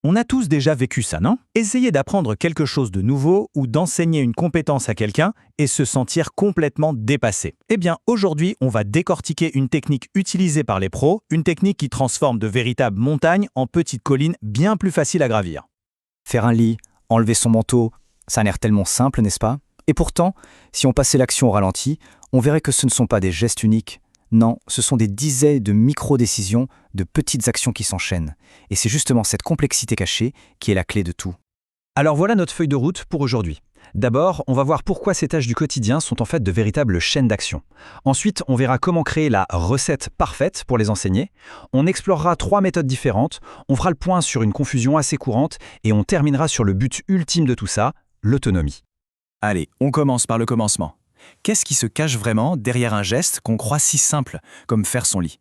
On a tous déjà vécu ça, non? Essayer d'apprendre quelque chose de nouveau ou d'enseigner une compétence à quelqu'un et se sentir complètement dépassé. Eh bien, aujourd'hui, on va décortiquer une technique utilisée par les pros, une technique qui transforme de véritables montagnes en petites collines bien plus faciles à gravir. Faire un lit, enlever son manteau, ça a l'air tellement simple, n'est-ce pas? Et pourtant, si on passait l'action au ralenti, on verrait que ce ne sont pas des gestes uniques. Non, ce sont des dizaines de micro-décisions, de petites actions qui s'enchaînent. Et c'est justement cette complexité cachée qui est la clé de tout. Alors voilà notre feuille de route pour aujourd'hui. D'abord, on va voir pourquoi ces tâches du quotidien sont en fait de véritables chaînes d'action. Ensuite, on verra comment créer la recette parfaite pour les enseigner. On explorera 3 méthodes différentes, on fera le point sur une confusion assez courante et on terminera sur le but ultime de tout ça, l'autonomie. Allez, on commence par le commencement. Qu'est-ce qui se cache vraiment derrière un geste qu'on croit si simple, comme faire son lit?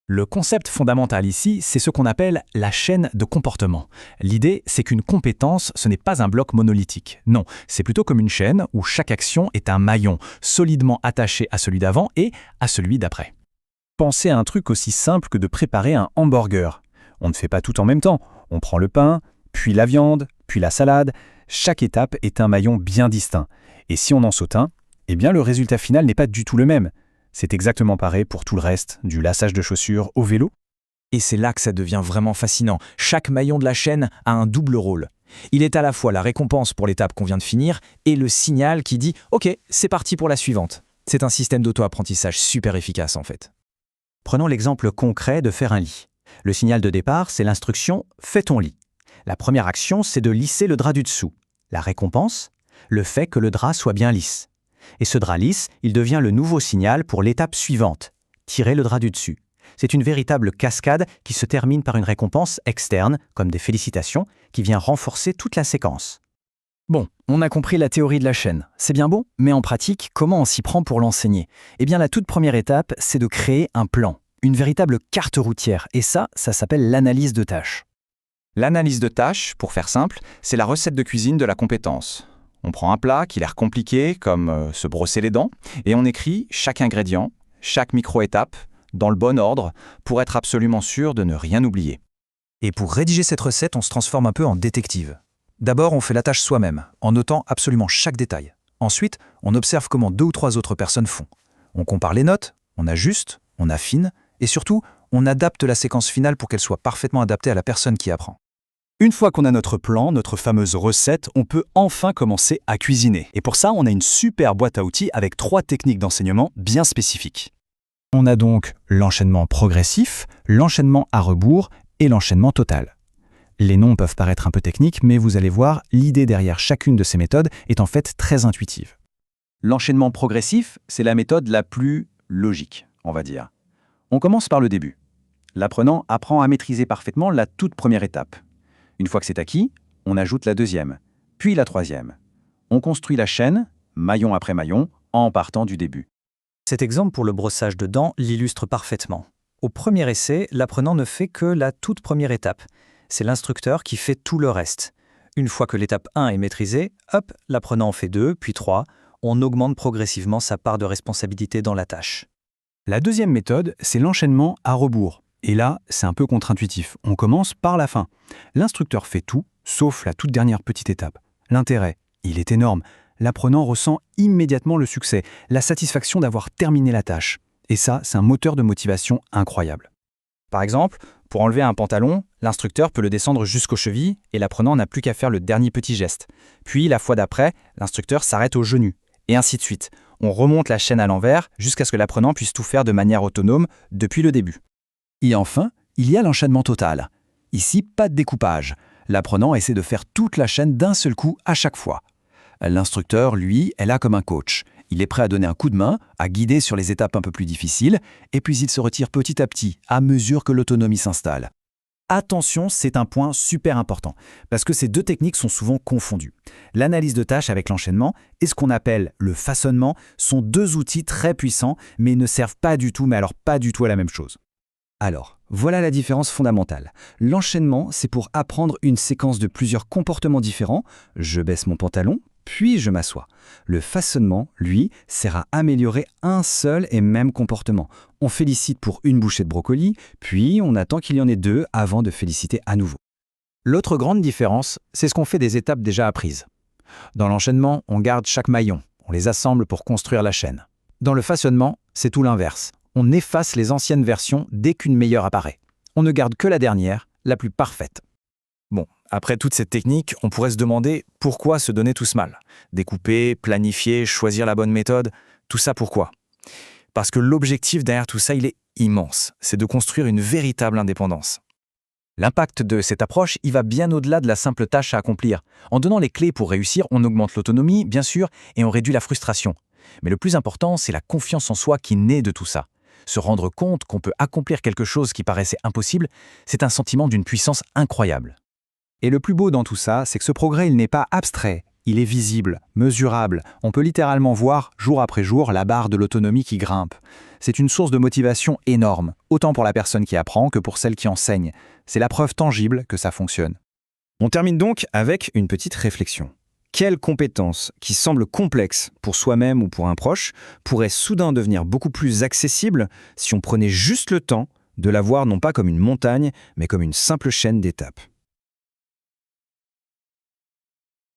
Le concept fondamental ici, c'est ce qu'on appelle la chaîne de comportement. L'idée, c'est qu'une compétence, ce n'est pas un bloc monolithique. Non, c'est plutôt comme une chaîne où chaque action est un maillon solidement attaché à celui d'avant et à celui d'après. Pensez à un truc aussi simple que de préparer un hamburger. On ne fait pas tout en même temps. On prend le pain, puis la viande, puis la salade. Chaque étape est un maillon bien distinct. Et si on en saute un, eh bien le résultat final n'est pas du tout le même. C'est exactement pareil pour tout le reste, du lassage de chaussures au vélo. Et c'est là que ça devient vraiment fascinant. Chaque maillon de la chaîne a un double rôle. Il est à la fois la récompense pour l'étape qu'on vient de finir et le signal qui dit « Ok, c'est parti pour la suivante ». C'est un système d'auto-apprentissage super efficace en fait. Prenons l'exemple concret de faire un lit. Le signal de départ, c'est l'instruction « Fais ton lit ». La première action, c'est de lisser le drap du dessous. La récompense, le fait que le drap soit bien lisse. Et ce drap lisse, il devient le nouveau signal pour l'étape suivante, tirer le drap du dessus. C'est une véritable cascade qui se termine par une récompense externe, comme des félicitations, qui vient renforcer toute la séquence. Bon, on a compris la théorie de la chaîne. C'est bien beau, mais en pratique, comment on s'y prend pour l'enseigner? Eh bien, la toute première étape, c'est de créer un plan, une véritable carte routière. Et ça s'appelle l'analyse de tâches. L'analyse de tâches, pour faire simple, c'est la recette de cuisine de la compétence. On prend un plat qui a l'air compliqué, comme se brosser les dents, et on écrit chaque ingrédient, chaque micro-étape, dans le bon ordre, pour être absolument sûr de ne rien oublier. Et pour rédiger cette recette, on se transforme un peu en détective. D'abord, on fait la tâche soi-même, en notant absolument chaque détail. Ensuite, on observe comment 2 ou 3 autres personnes font. On compare les notes, on ajuste, on affine, et surtout, on adapte la séquence finale pour qu'elle soit parfaitement adaptée à la personne qui apprend. Une fois qu'on a notre plan, notre fameuse recette, on peut enfin commencer à cuisiner. Et pour ça, on a une super boîte à outils avec 3 techniques d'enseignement bien spécifiques. On a donc l'enchaînement progressif, l'enchaînement à rebours et l'enchaînement total. Les noms peuvent paraître un peu techniques, mais vous allez voir, l'idée derrière chacune de ces méthodes est en fait très intuitive. L'enchaînement progressif, c'est la méthode la plus logique, on va dire. On commence par le début. L'apprenant apprend à maîtriser parfaitement la toute première étape. Une fois que c'est acquis, on ajoute la deuxième, puis la troisième. On construit la chaîne, maillon après maillon, en partant du début. Cet exemple pour le brossage de dents l'illustre parfaitement. Au premier essai, l'apprenant ne fait que la toute première étape. C'est l'instructeur qui fait tout le reste. Une fois que l'étape 1 est maîtrisée, hop, l'apprenant en fait 2, puis 3. On augmente progressivement sa part de responsabilité dans la tâche. La deuxième méthode, c'est l'enchaînement à rebours. Et là, c'est un peu contre-intuitif. On commence par la fin. L'instructeur fait tout, sauf la toute dernière petite étape. L'intérêt, il est énorme. L'apprenant ressent immédiatement le succès, la satisfaction d'avoir terminé la tâche. Et ça, c'est un moteur de motivation incroyable. Par exemple, pour enlever un pantalon, l'instructeur peut le descendre jusqu'aux chevilles et l'apprenant n'a plus qu'à faire le dernier petit geste. Puis, la fois d'après, l'instructeur s'arrête aux genoux, et ainsi de suite. On remonte la chaîne à l'envers jusqu'à ce que l'apprenant puisse tout faire de manière autonome depuis le début. Et enfin, il y a l'enchaînement total. Ici, pas de découpage. L'apprenant essaie de faire toute la chaîne d'un seul coup à chaque fois. L'instructeur, lui, est là comme un coach. Il est prêt à donner un coup de main, à guider sur les étapes un peu plus difficiles, et puis il se retire petit à petit, à mesure que l'autonomie s'installe. Attention, c'est un point super important, parce que ces 2 techniques sont souvent confondues. L'analyse de tâches avec l'enchaînement et ce qu'on appelle le façonnement sont 2 outils très puissants, mais ils ne servent pas du tout, mais alors pas du tout à la même chose. Alors, voilà la différence fondamentale. L'enchaînement, c'est pour apprendre une séquence de plusieurs comportements différents. Je baisse mon pantalon, puis je m'assois. Le façonnement, lui, sert à améliorer un seul et même comportement. On félicite pour une bouchée de brocoli, puis on attend qu'il y en ait 2 avant de féliciter à nouveau. L'autre grande différence, c'est ce qu'on fait des étapes déjà apprises. Dans l'enchaînement, on garde chaque maillon, on les assemble pour construire la chaîne. Dans le façonnement, c'est tout l'inverse. On efface les anciennes versions dès qu'une meilleure apparaît. On ne garde que la dernière, la plus parfaite. Bon, après toute cette technique, on pourrait se demander pourquoi se donner tout ce mal. Découper, planifier, choisir la bonne méthode, tout ça pourquoi? Parce que l'objectif derrière tout ça, il est immense. C'est de construire une véritable indépendance. L'impact de cette approche, il va bien au-delà de la simple tâche à accomplir. En donnant les clés pour réussir, on augmente l'autonomie, bien sûr, et on réduit la frustration. Mais le plus important, c'est la confiance en soi qui naît de tout ça. Se rendre compte qu'on peut accomplir quelque chose qui paraissait impossible, c'est un sentiment d'une puissance incroyable. Et le plus beau dans tout ça, c'est que ce progrès, il n'est pas abstrait. Il est visible, mesurable. On peut littéralement voir, jour après jour, la barre de l'autonomie qui grimpe. C'est une source de motivation énorme, autant pour la personne qui apprend que pour celle qui enseigne. C'est la preuve tangible que ça fonctionne. On termine donc avec une petite réflexion. Quelle compétence qui semble complexe pour soi-même ou pour un proche pourrait soudain devenir beaucoup plus accessible si on prenait juste le temps de la voir non pas comme une montagne, mais comme une simple chaîne d'étapes?